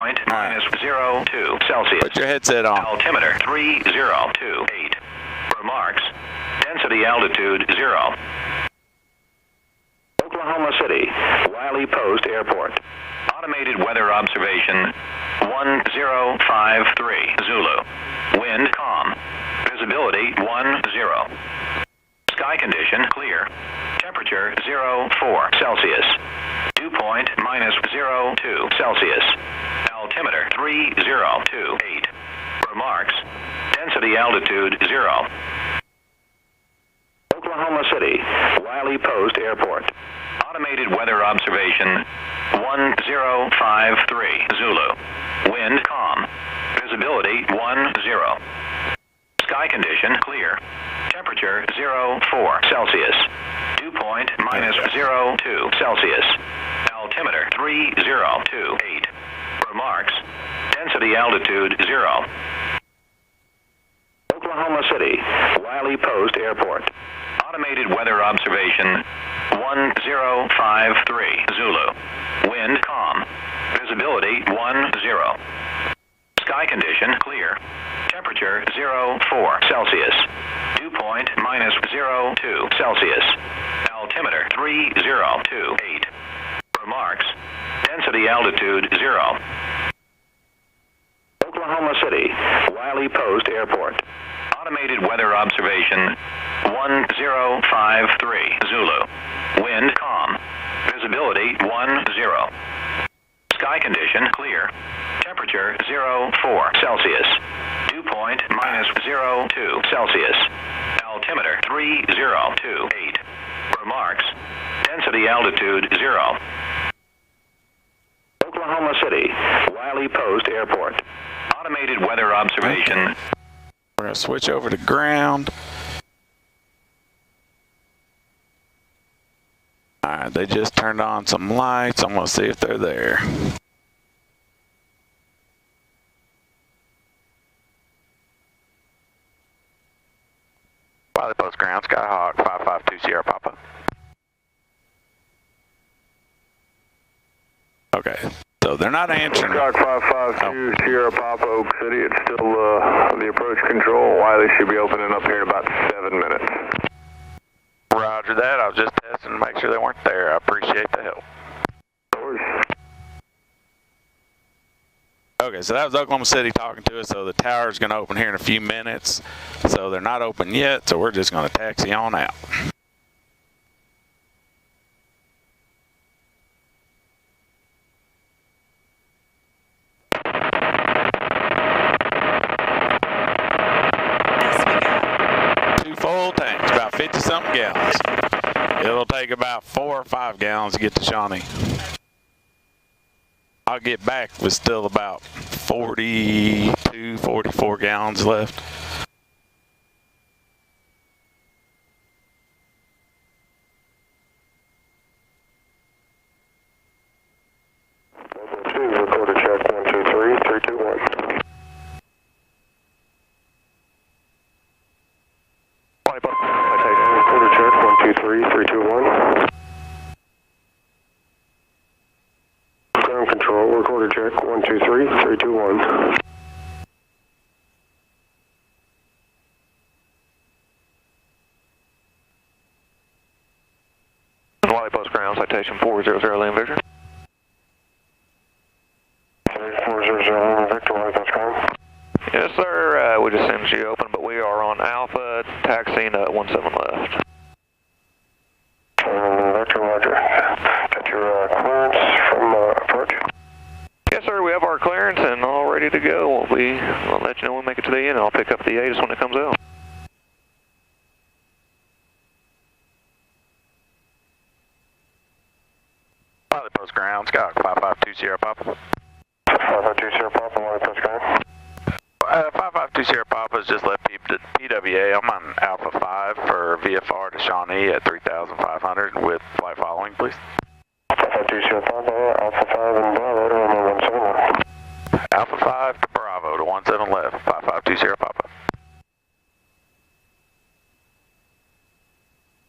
Point minus 02 Celsius. Put your headset on. Altimeter 3028. Remarks. Density altitude 0. Oklahoma City, Wiley Post Airport. Automated weather observation 1053 Zulu. Wind calm. Visibility 10. Sky condition clear. Temperature 04 Celsius. Dew point minus 02 Celsius. Altimeter 3028. Remarks. Density altitude 0. Oklahoma City, Wiley Post Airport. Automated weather observation 1053 Zulu. Wind calm. Visibility 10. Sky condition clear. Temperature 04 Celsius. Dew point minus 02 Celsius. Altimeter 3028. Remarks. Density altitude 0. Oklahoma City, Wiley Post Airport. Automated weather observation 1053 Zulu. Wind calm. Visibility 10. Sky condition clear. Temperature 04 Celsius. Dew point minus 02 Celsius. Altimeter 3028. Remarks. Density altitude 0. Oklahoma City, Wiley Post Airport. Automated weather observation 1053 Zulu. Wind calm. Visibility 10. Sky condition clear. Temperature 04 Celsius. Dew point minus 02 Celsius. Altimeter 3028. Remarks. Density altitude 0. Oklahoma City, Wiley Post Airport. Automated weather observation. We're going to switch over to ground. Alright, they just turned on some lights. I'm going to see if they're there. Wiley Post ground, Skyhawk 552 Sierra Papa. Okay, so they're not answering. Skyhawk 552 Sierra Papa, Oak City. It's still the approach control. Wiley should be opening up here in about 7 minutes. Roger that. I was just testing to make sure they weren't there. I appreciate the help. Okay, so that was Oklahoma City talking to us. So the tower's going to open here in a few minutes. So they're not open yet, so we're just going to taxi on out. Two full tanks, about 50-something gallons. It'll take about 4 or 5 gallons to get to Shawnee. I'll get back with still about 42, 44 gallons left. Recorder check 123 321. Recorder check 123 321. Ground control, recorder check 123 321. Wiley Post ground, citation 400 land Victor. 400 Victor, Wiley Post ground. Yes, sir. We just sent you open, but we are on Alpha, taxiing 17 left. Victor, Roger. Got your clearance from approach? Yes, sir. We have our clearance and all ready to go. We'll let you know when we make it to the end. I'll pick up the ATIS when it comes out. Wiley Post ground, Skyhawk 552 Sierra Papa. 552 Sierra Papa, Wiley Post ground. 552 Sierra Papa has just left PWA. I'm on Alpha 5 for VFR to Shawnee at 3,500 with flight following, please. 552 Sierra Papa, Alpha 5 and Bravo to 17 left. Alpha 5 to Bravo to 17 left, 552 Sierra Papa.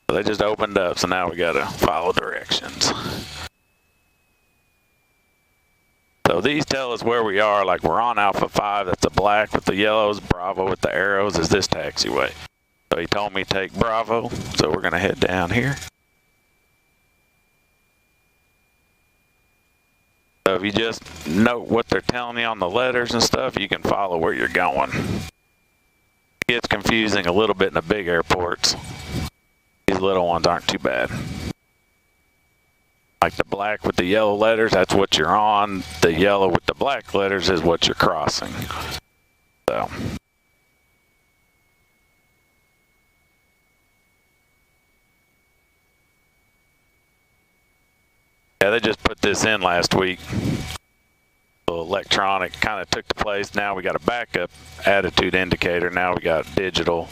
They just opened up, so now we got to follow directions. So So these tell us where we are, like we're on Alpha 5, that's the black with the yellows, Bravo with the arrows is this taxiway. So he told me to take Bravo, so we're gonna head down here. So if you just note what they're telling you on the letters and stuff, you can follow where you're going. It gets confusing a little bit in the big airports. These little ones aren't too bad. Like the black with the yellow letters, that's what you're on. The yellow with the black letters is what you're crossing. So. Yeah, they just put this in last week. The electronic kind of took the place. Now we got a backup attitude indicator. Now we got digital.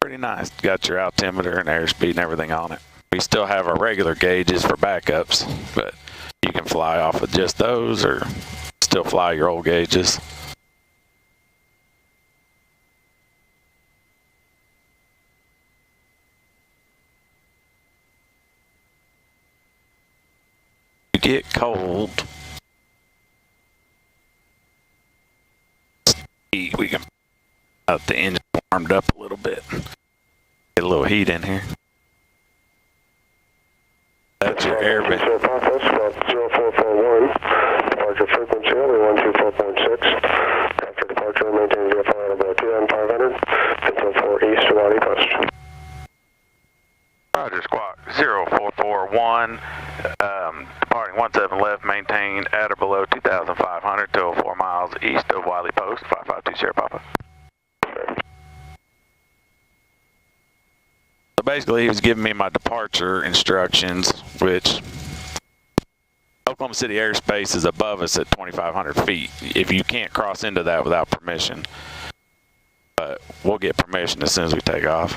Pretty nice. Got your altimeter and airspeed and everything on it. We still have our regular gauges for backups, but you can fly off of just those or still fly your old gauges. You get cold. We can out the engine warmed up a little bit. Get a little heat in here. That's your air vent. 0441. Departure frequency only 124.6. After departure, maintain VFR at about 2,500. Until 4 east of Wally Post. Roger, Squawk 0441. Departing 17 left, maintain at or below 2,500 till 4 miles east of Wiley Post. 552 Sierra Papa. So basically, he was giving me my departure instructions, which Oklahoma City airspace is above us at 2,500 feet. If you can't cross into that without permission, but we'll get permission as soon as we take off.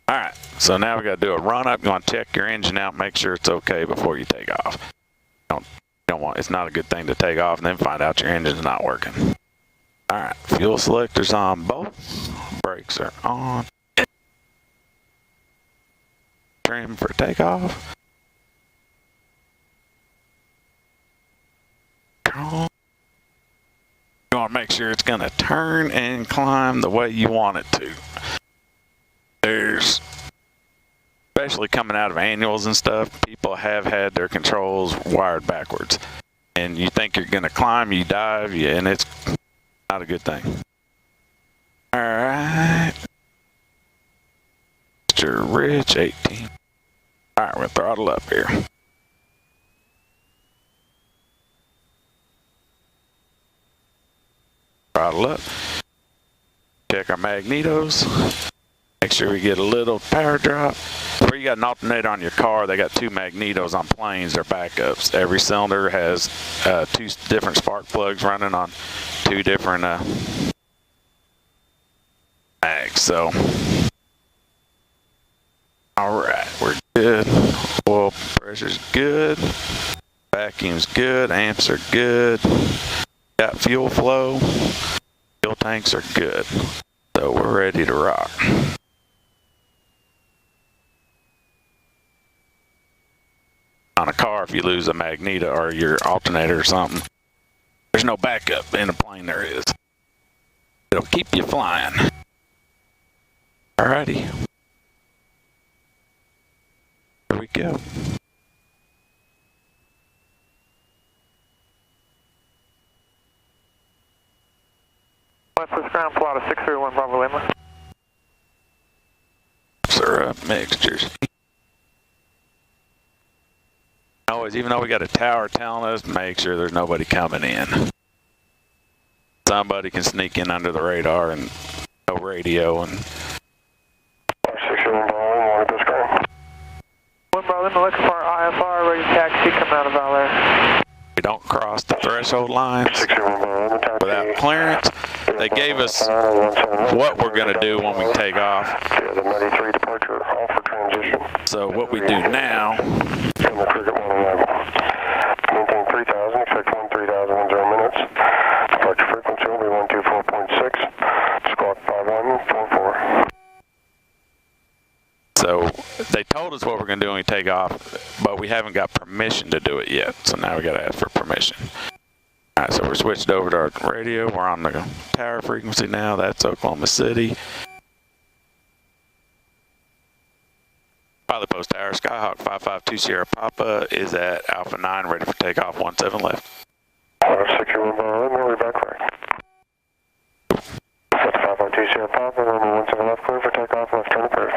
All right, so now we got to do a run up. You want to check your engine out, make sure it's okay before you take off. Don't want. It's not a good thing to take off and then find out your engine's not working. All right, fuel selector's on both. Brakes are on. Trim for takeoff. You want to make sure it's going to turn and climb the way you want it to. There's, especially coming out of annuals and stuff, people have had their controls wired backwards. And you think you're going to climb, you dive, and it's not a good thing. All right. Mr. Rich, 18. All right, we'll throttle up here. Throttle up. Check our magnetos. Make sure we get a little power drop. Where you got an alternator on your car, they got 2 magnetos on planes. They're backups. Every cylinder has 2 different spark plugs running on 2 different mags. So, all right, we're good. Oil pressure's good. Vacuum's good. Amps are good. Got fuel flow. Fuel tanks are good. So we're ready to rock. On a car, if you lose a magneto or your alternator or something, there's no backup. In a plane there is. It'll keep you flying. Alrighty. Here we go. Westwest ground, Florida 631 Bravo Lima. Syrup mixtures. Always, even though we got a tower telling us, make sure there's nobody coming in. Somebody can sneak in under the radar and no radio and. 631 Bravo, want this call? 1 Bravo Lima, looking for IFR, ready taxi, coming out of Valor. We don't cross the threshold lines 631 Bravo, without clearance. They gave us what we're going to do when we take off. Yeah, the 93 departure, all for transition. So what we do now. From the Cricket 111. Maintain 3000, expect 13,010 minutes. Departure frequency will be 124.6. Squawk 5144. So they told us what we're we're going to do when we take off, but we haven't got permission to do it yet. So now we got to ask for permission. All right, so we're switched over to our radio. We're on the tower frequency now. That's Oklahoma City. Wiley Post Tower, Skyhawk 552 Sierra Papa is at Alpha 9, ready for takeoff, 17 left. 61 Bravo, we're back right. That's 552 Sierra Papa, runway 17 left, clear for takeoff, left turn approved.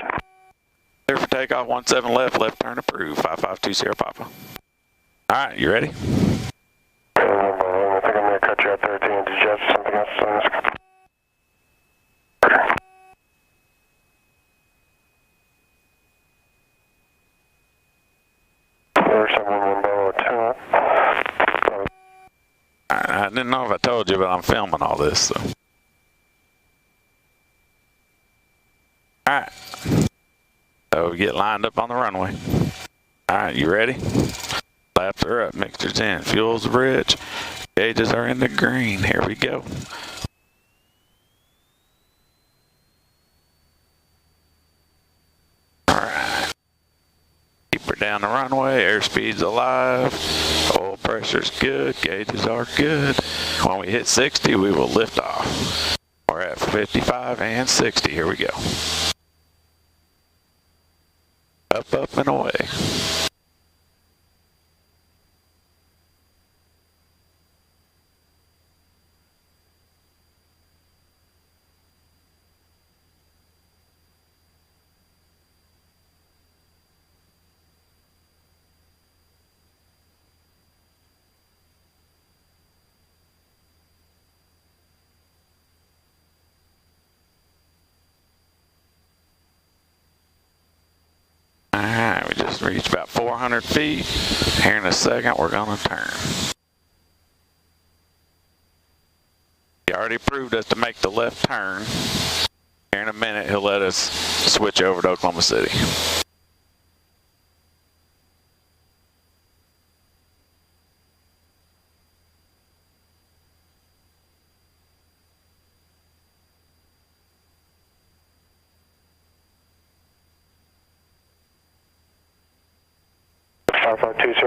Clear for takeoff, 17 left, left turn approved, 552 Sierra Papa. All right, you ready? I think I'm going to cut you out there at the end. Did you have something else on this? I didn't know if I told you, but I'm filming all this. So. All right. So we get lined up on the runway. All right, you ready? Laps are up, mixtures in, fuel's rich, gauges are in the green. Here we go. All right. Keep her down the runway, airspeed's alive, oil pressure's good, gauges are good. When we hit 60, we will lift off. We're at 55 and 60, here we go. Up, up, and away. Alright, we just reached about 400 feet. Here in a second, we're going to turn. He already proved us to make the left turn. Here in a minute, he'll let us switch over to Oklahoma City.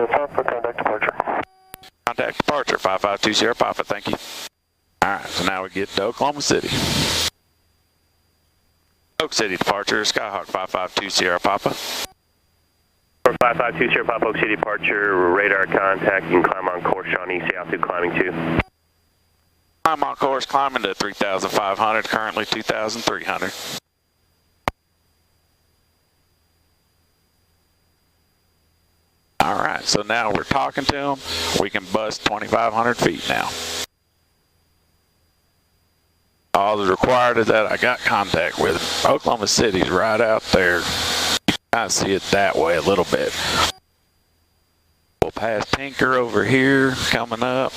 Papa, contact departure. Contact departure, 5520 Papa, thank you. Alright, so now we get to Oklahoma City. Oak City departure, Skyhawk 552 Papa. 552 Papa, Oak City departure, radar contact, you can climb on course, Shawnee, East altitude climbing 2. I'm on course climbing to 3,500, currently 2,300. All right, so now we're talking to them. We can bust 2,500 feet now. All that's required is that I got contact with them. Oklahoma City's right out there. You can kind of see it that way a little bit. We'll pass Tinker over here, coming up.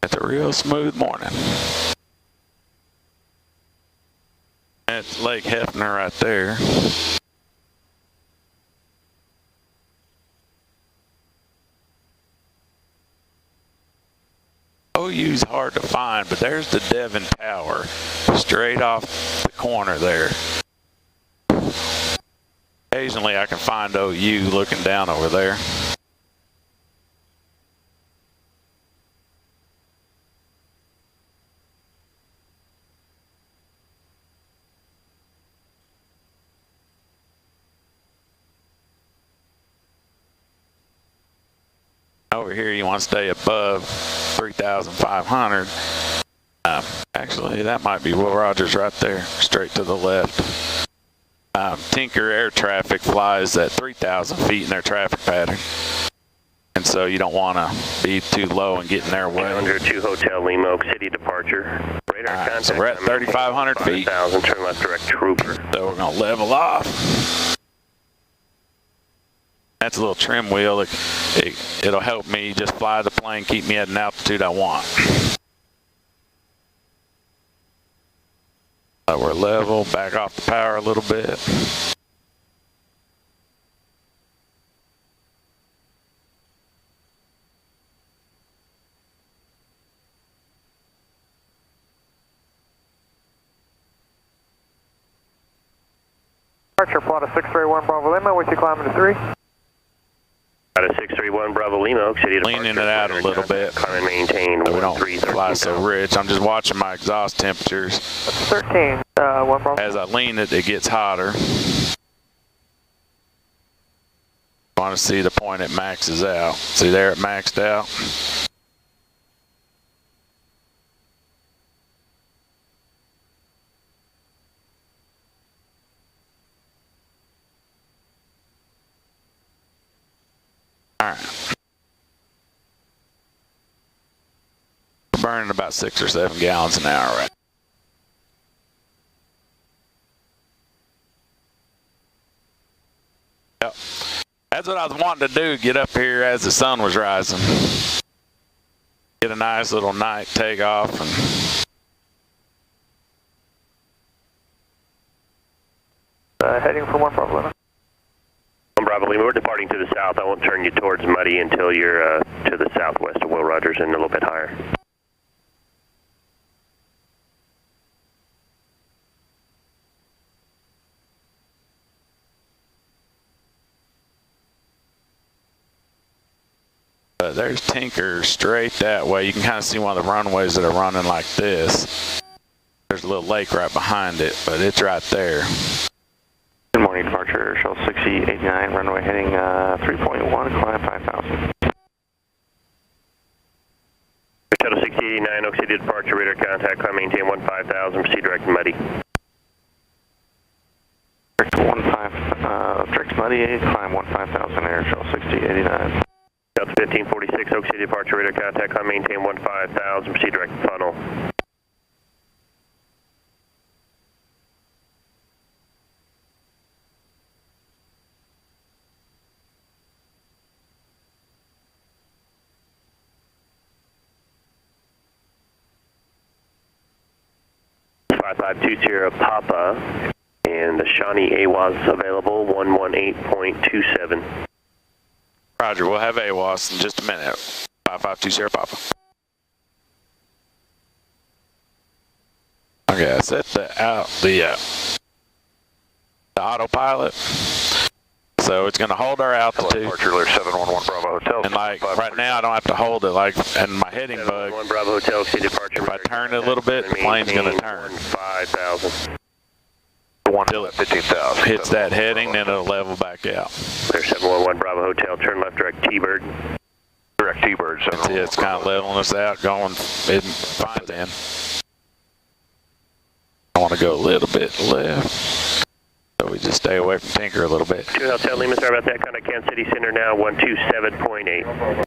It's a real smooth morning. That's Lake Hefner right there. OU's hard to find, but there's the Devon Tower straight off the corner there. Occasionally I can find OU looking down over there. Over here you want to stay above 3,500. Actually, that might be Will Rogers right there, straight to the left. Tinker air traffic flies at 3,000 feet in their traffic pattern. And so you don't want to be too low and get in their way. Under 2 Hotel Lima, Oak City departure. Radar contact. So we're at 3,500 feet. 5,000, turn left direct trooper. So we're going to level off. That's a little trim wheel. It'll help me just fly the plane, keep me at an altitude I want. We're level, back off the power a little bit. Departure plot of 631 Bravo Lima with you climbing to 3. Out of 631 Bravo Lima, Oak City departure. Leaning it out a little bit. Climb and maintain We don't 1313. fly so rich. I'm just watching my exhaust temperatures. That's 13, 1 Bravo. As I lean it, it gets hotter. Want to see the point it maxes out. See there, it maxed out. All right. Burning about 6 or 7 gallons an hour right. Yep. That's what I was wanting to do, get up here as the sun was rising. Get a nice little night takeoff and Heading for 1 Bravo Lima. 1 Bravo Lima, we're departing to the south. I won't turn you towards Muddy until you're to the southwest of Will Rogers and a little bit higher. there's Tinker straight that way. You can kind of see one of the runways that are running like this. There's a little lake right behind it, but it's right there. Good morning, departure, Shell 6089, runway heading 3.1, climb 5,000. Shuttle 6089, Oak City departure, radar contact, climb maintain 15,000, proceed direct to Muddy. Direct 28, climb 15,000, air, Shell 6089. Delta 1546, Oak City departure, radar contact, climb maintain 15,000, proceed direct to funnel. Papa, and the Shawnee AWAS available 118.27. Roger, we'll have AWAS in just a minute. 5520 Papa. Okay, I set the autopilot, so it's going to hold our altitude. Departure 711 Bravo Hotel. And like right now, I don't have to hold it. Like, and my heading bug. 1 Bravo Hotel, City departure. If I turn it a little bit, the plane's going to turn. 5,000. Until it 15,000. hits that heading, then it'll level back out. Clear 711 Bravo Hotel, turn left direct T-Bird. Direct T-Bird. See, it's kind of leveling us out, going fine then. I want to go a little bit left. So we just stay away from Tinker a little bit. 2 Hotel Lima, sorry about that. Contact Kansas City Center now, 127.8.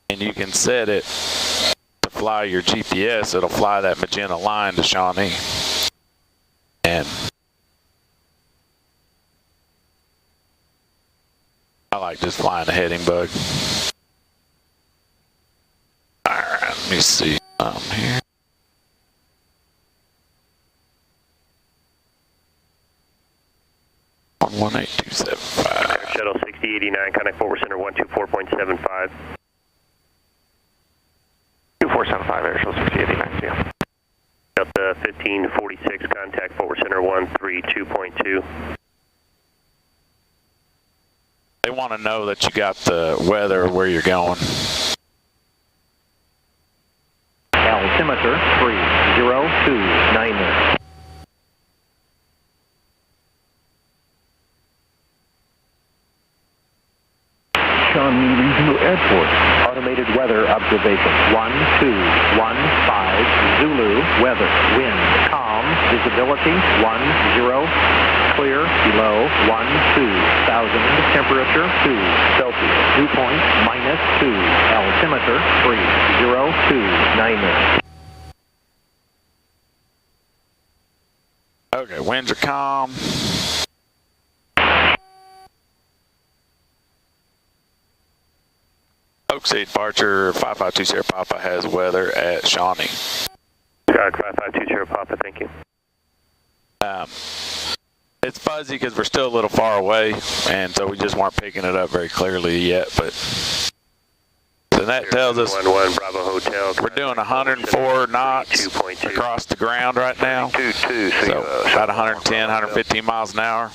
And you can set it to fly your GPS. It'll fly that magenta line to Shawnee. And I like just flying the heading bug. Alright, let me see here. On 18275. Shuttle 6089, contact forward center 124.75. 2475, air, Shell 6089, see ya. Delta 1546, contact forward center 132.2. They want to know that you got the weather where you're going. Altimeter 3029. Shawnee Regional Airport. Automated weather observation. 1215 Zulu. Weather. Wind. Calm. Visibility 10. Clear. Below 12,000. Temperature 2 Celsius. Dew point -2. Altimeter 3029. Okay, winds are calm. Oak City departure 5520 Papa has weather at Shawnee. Skyhawk 5520 Papa, thank you. It's fuzzy because we're still a little far away, and so we just weren't picking it up very clearly yet. But so that tells us 11 Bravo Hotel. we're doing 104 knots across the ground right now. So about 110, 115 miles an hour.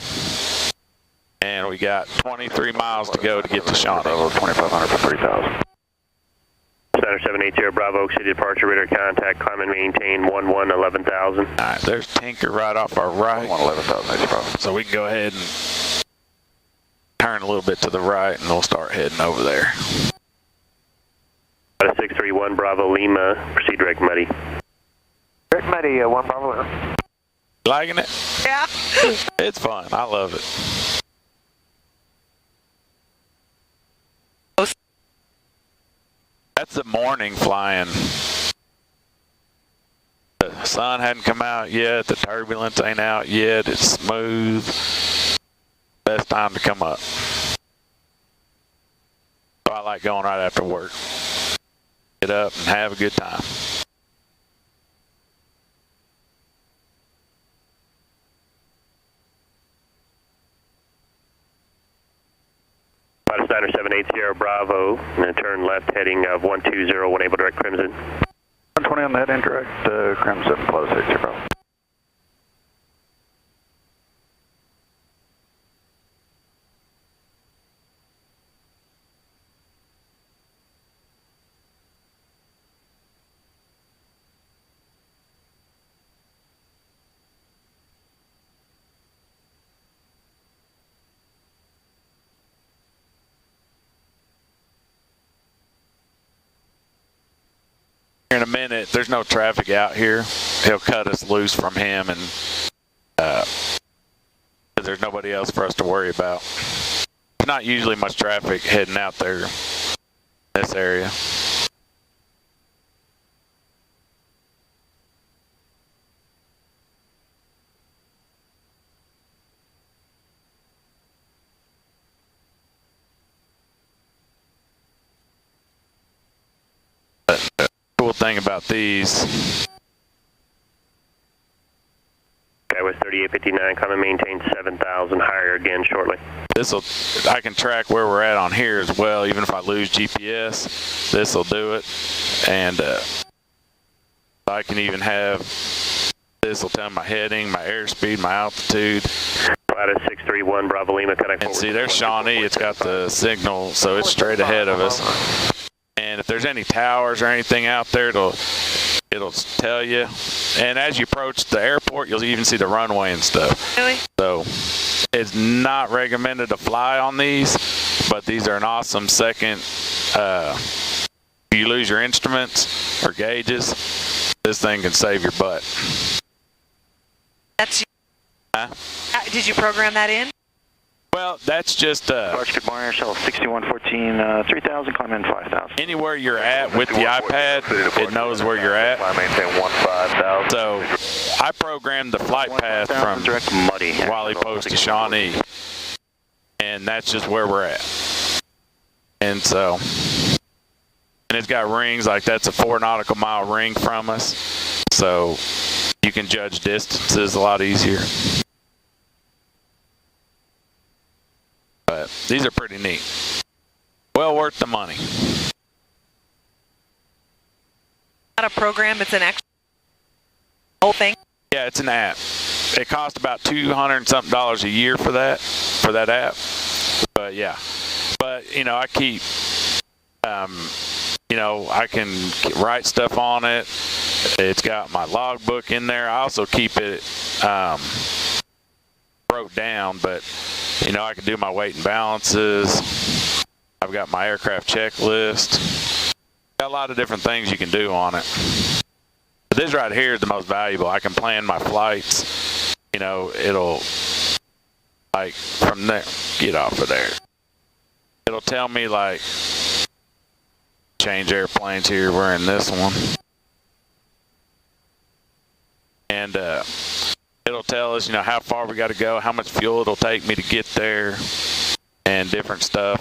And we got 23 miles to go to get to Shawnee. 2,500 for 3,000. Center 780 Bravo Oak City departure, radar contact, climb and maintain 11,000. All right, there's Tinker right off our right. 11,085. So we can go ahead and turn a little bit to the right, and we'll start heading over there. 631 Bravo Lima, proceed direct Muddy. Direct Muddy, 1 Bravo Lima. Liking it? Yeah. It's fun. I love it. That's the morning flying. The sun hadn't come out yet. The turbulence ain't out yet. It's smooth. Best time to come up. So I like going right after work. Get up and have a good time. Steiner 780 Bravo, and then turn left heading of 120, enable direct Crimson. 120 on the head indirect, Crimson, close 80 Bravo. In a minute, there's no traffic out here. He'll cut us loose from him, and there's nobody else for us to worry about. There's not usually much traffic heading out there in this area. Cool thing about these. Okay, with 3859, come and maintain 7,000, higher again shortly. I can track where we're at on here as well, even if I lose GPS. This will do it, and I can even have this will tell my heading, my airspeed, my altitude. Flight 631 Bravo Lima, cutting and see, there's Shawnee. It's got the signal, so it's straight ahead of us. And if there's any towers or anything out there, it'll tell you. And as you approach the airport, you'll even see the runway and stuff. Really? So it's not recommended to fly on these, but these are an awesome second. If you lose your instruments or gauges, this thing can save your butt. That's. Huh? Did you program that in? Well, that's just Good morning, Shell 6114, 3,000, climb in 5,000. anywhere you're at with the iPad, it knows where you're at. Maintain 15,000. So I programmed the flight path from Wiley Post to Shawnee, and that's just where we're at. And so, and it's got rings, like that's a 4 nautical mile ring from us, so you can judge distances a lot easier. But these are pretty neat. Well worth the money. Not a program, it's an actual whole thing? Yeah, it's an app. It costs about $200-something a year for that app. But yeah. But, you know, I keep, you know, I can write stuff on it. It's got my logbook in there. I also keep it broke down, but you know, I can do my weight and balances. I've got my aircraft checklist. Got a lot of different things you can do on it. But this right here is the most valuable. I can plan my flights. You know, it'll, like, from there, get off of there. It'll tell me, like, change airplanes here. We're in this one. And, it'll tell us, you know, how far we got to go, how much fuel it'll take me to get there, and different stuff.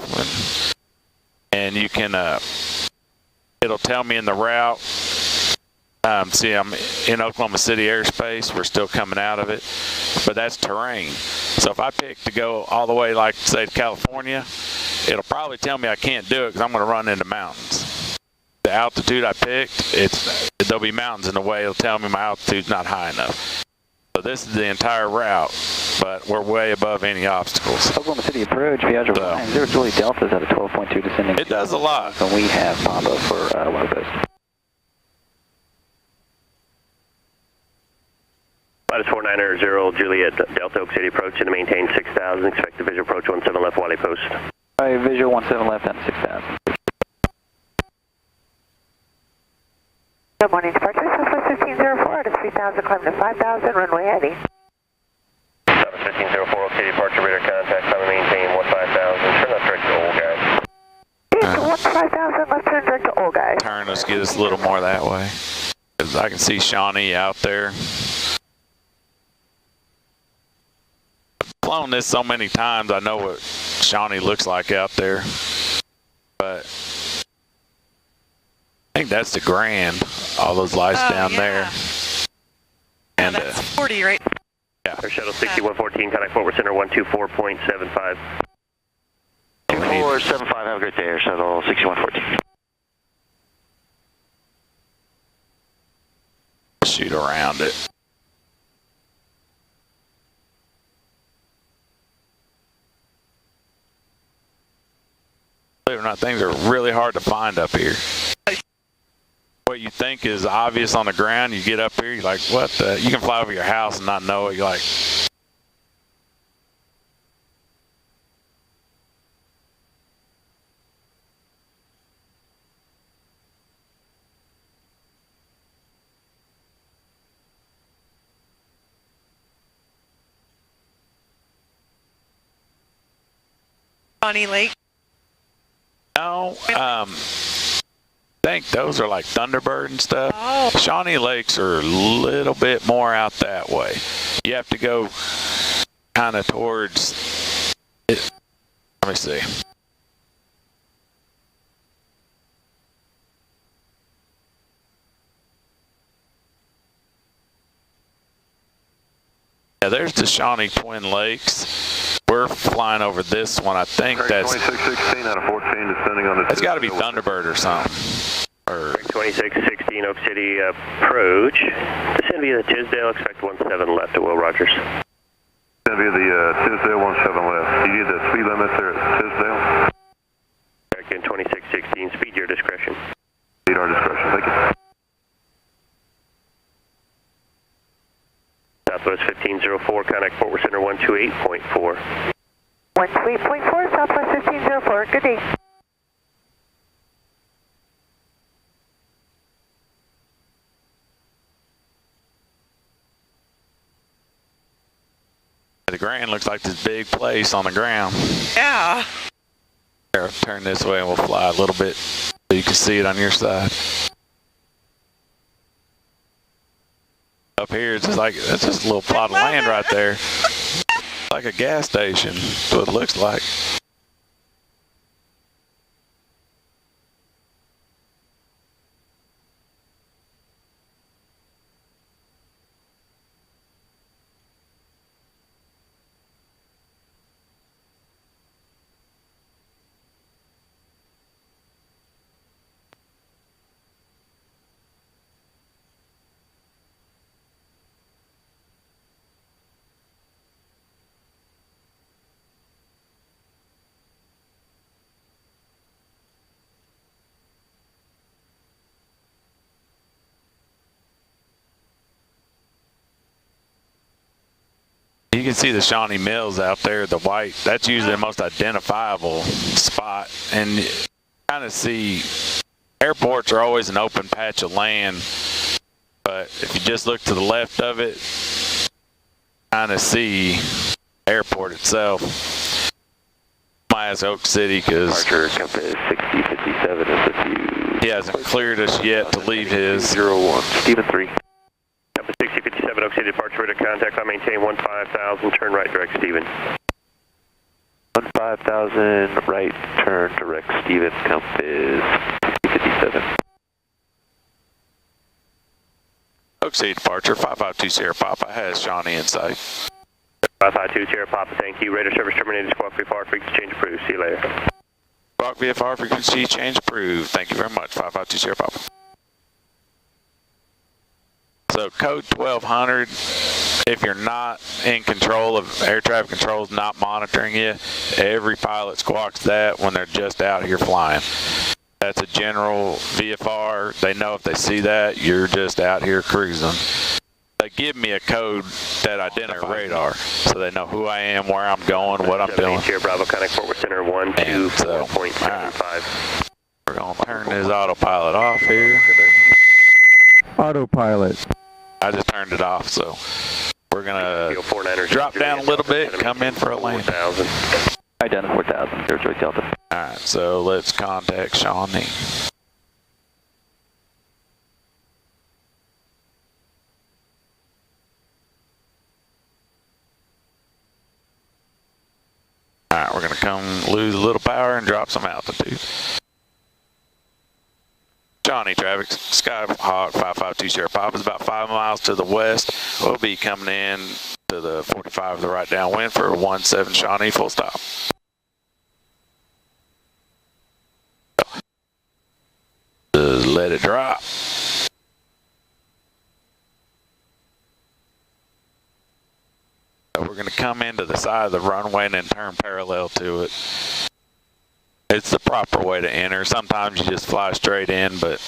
And you can, it'll tell me in the route See, I'm in Oklahoma City airspace. We're still coming out of it, but that's terrain. So if I pick to go all the way, like say to California, it'll probably tell me I can't do it because I'm going to run into mountains. The altitude I picked, there'll be mountains in the way. It'll tell me my altitude's not high enough. So this is the entire route, but we're way above any obstacles. Oklahoma City approach, Viaggio 9, Julie Delta's at a 12.2 descending. It does a lot. And we have Papa for Wally Post. Minus 4900 Juliet Delta Oak City approach and maintain 6000. Expect the visual approach 17 left Wally Post. Visual 17 left on 6000. Good morning, departure Southwest 1504 at 3000, climb to 5000, runway heading. Southwest 1504 Oak City departure, radar contact, climb and maintain 15,000, turn left direct to Old Guy. 15,000, left turn direct to Old Guy. Turn, let's get us a little more that way. Because I can see Shawnee out there. Flown this so many times, I know what Shawnee looks like out there. But I think that's the Grand, all those lights down there. And that's 40, right? Yeah. Air Shuttle 6114, contact forward center 124.75. 2475, have a great day, Air Shuttle 6114. Shoot around it. Believe it or not, things are really hard to find up here. What you think is obvious on the ground, you get up here, you're like, what the? You can fly over your house and not know it. You're like, Shawnee Lake. no, I think those are like Thunderbird and stuff. Oh. Shawnee Lakes are a little bit more out that way. You have to go kind of towards it. Let me see. Yeah, there's the Shawnee Twin Lakes. We're flying over this one. I think that's 2616 out of 14 descending on the. it's got to be Thunderbird or something. Or 2616 Oak City approach. Descend via the Tisdale, expect 17 left at Will Rogers. Descend via the Tisdale 17 left. You need the speed limit there at Tisdale? Again, 2616, speed your discretion. Speed our discretion, thank you. Southwest 1504, contact forward center 128.4. 128.4, Southwest 1504, good day. the Grand looks like this big place on the ground. Yeah. Here, turn this way and we'll fly a little bit so you can see it on your side. Up here, it's just like, that's just a little plot of land right there. Like a gas station, that's what it looks like. You can see the Shawnee Mills out there, the white. That's usually the most identifiable spot. And you kind of see airports are always an open patch of land. But if you just look to the left of it, kind of see airport itself. My ass Oak City, because Compass 6057 is with you. He hasn't cleared us yet to leave his. 01, Stephen 3. Compass 6057 Oak City departure radar contact. I maintain 15,000. Turn right direct, Stephen. 15,000 right turn direct, Stephen. Compass 6057. Oak City departure, 552 Sierra Papa has Shawnee in sight. 552 Sierra Papa, thank you. Radar service terminated. Squawk VFR, frequency change approved. See you later. Squawk VFR, frequency change approved. Thank you very much, 552 Sierra Papa. So code 1200, if you're not in control of air traffic controls, not monitoring you, every pilot squawks that when they're just out here flying. That's a general VFR. They know if they see that, you're just out here cruising. They give me a code that identifies radar, so they know who I am, where I'm going, what I'm doing. Sierra Bravo, contact Fort Worth Center 124.75. We're going to turn this autopilot off here. Autopilot. I just turned it off, so we're going to drop down a little bit, come in for a landing. Identify 4000, Territory Delta. Alright, so let's contact Shawnee. Alright, we're going to come lose a little power and drop some altitude. Shawnee traffic, Skyhawk 552 Sierra Papa is about 5 miles to the west. We'll be coming in to the 45 of the right downwind for 17 Shawnee, full stop. Just let it drop. We're going to come into the side of the runway and then turn parallel to it. It's the proper way to enter. Sometimes you just fly straight in, but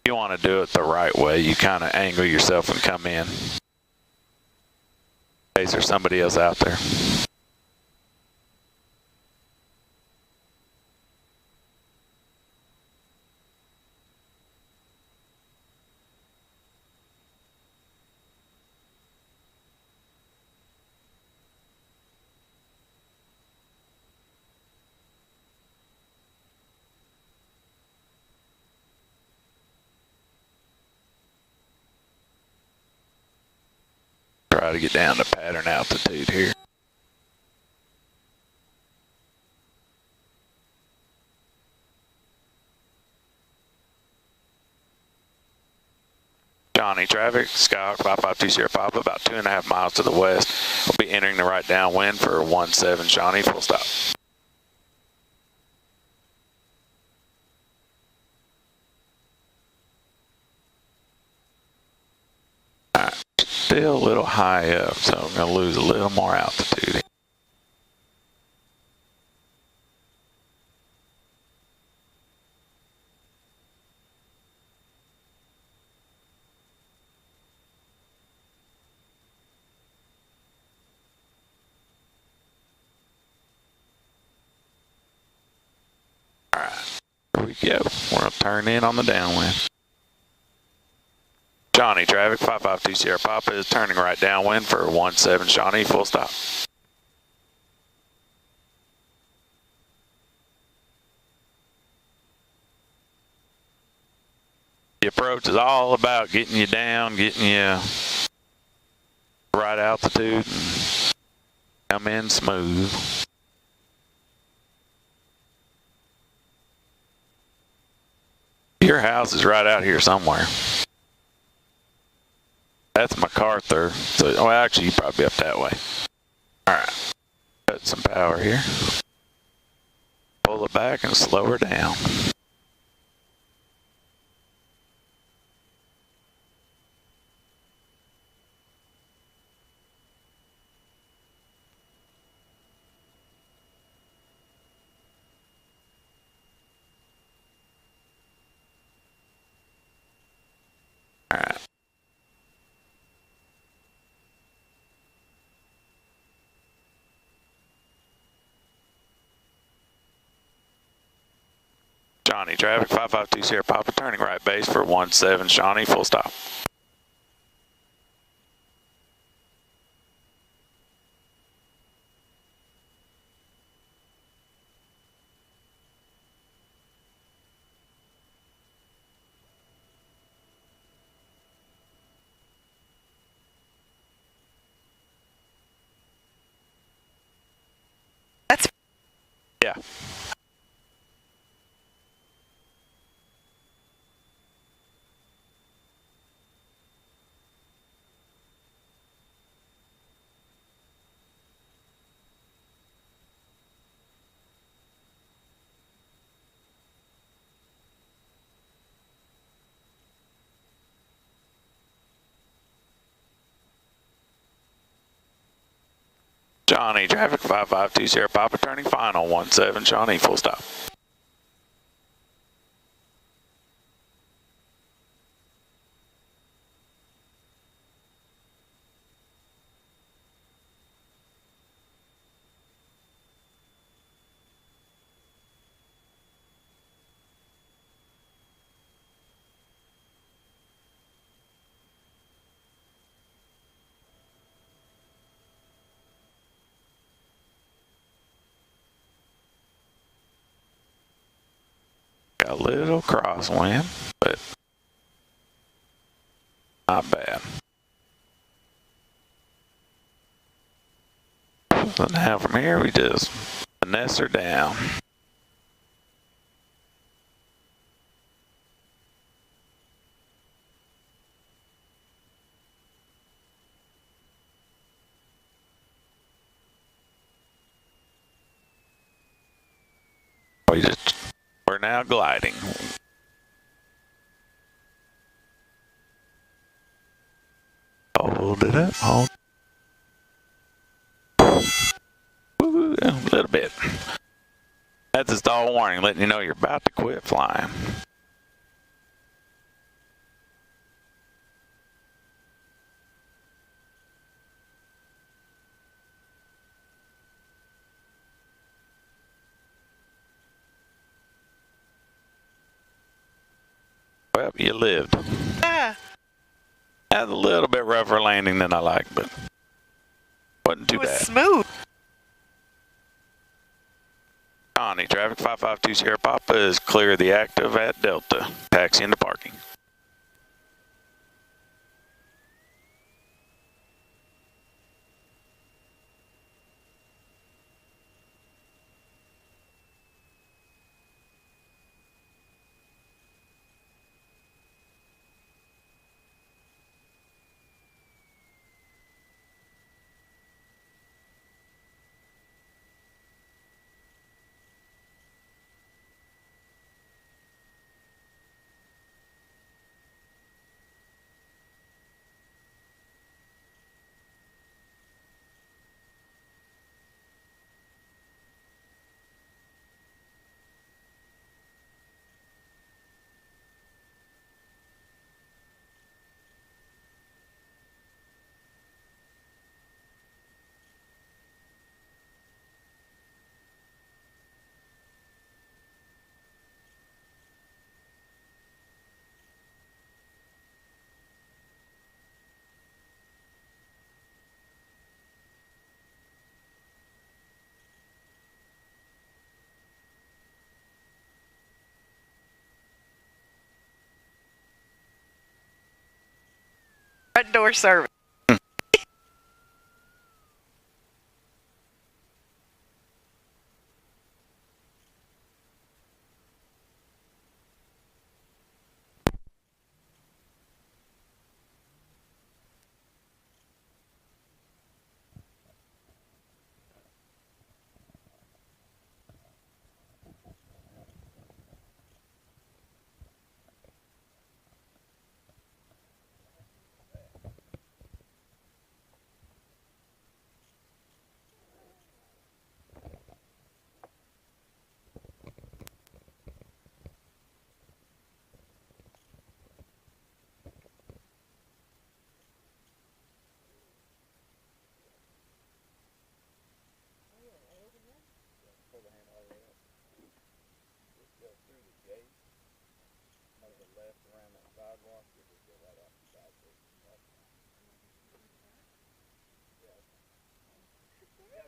you want to do it the right way. You kind of angle yourself and come in. In case there's somebody else out there. Try to get down to pattern altitude here. Shawnee traffic, Skyhawk 552 Sierra Papa, about 2.5 miles to the west. We'll be entering the right downwind for 17 Shawnee, full stop. Still a little high up, so I'm going to lose a little more altitude. Alright, here we go. We're going to turn in on the downwind. Shawnee traffic, 552 Sierra Papa is turning right downwind for 17 Shawnee, full stop. The approach is all about getting you down, getting you right altitude, and come in smooth. Your house is right out here somewhere. That's MacArthur. So, well, actually, you probably be up that way. All right. Cut some power here. Pull it back and slow her down. All right. Shawnee traffic, 552 Sierra Papa, turning right base for 17 Shawnee, full stop. That's... Yeah. Johnny, traffic 5520 Papa turning final 17 Shawnee, full stop. Got a little crosswind, but not bad. So now from here we just finesse her down. We're now gliding. Hold it up, hold. Woo, a little bit. That's a stall warning, letting you know you're about to quit flying. Well, you lived. Ah, Had a little bit rougher landing than I like, but wasn't too it was bad. smooth. Connie, traffic 5520 Papa is clear of the active at Delta. Taxi into parking. Front door service.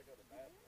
Go to the bathroom.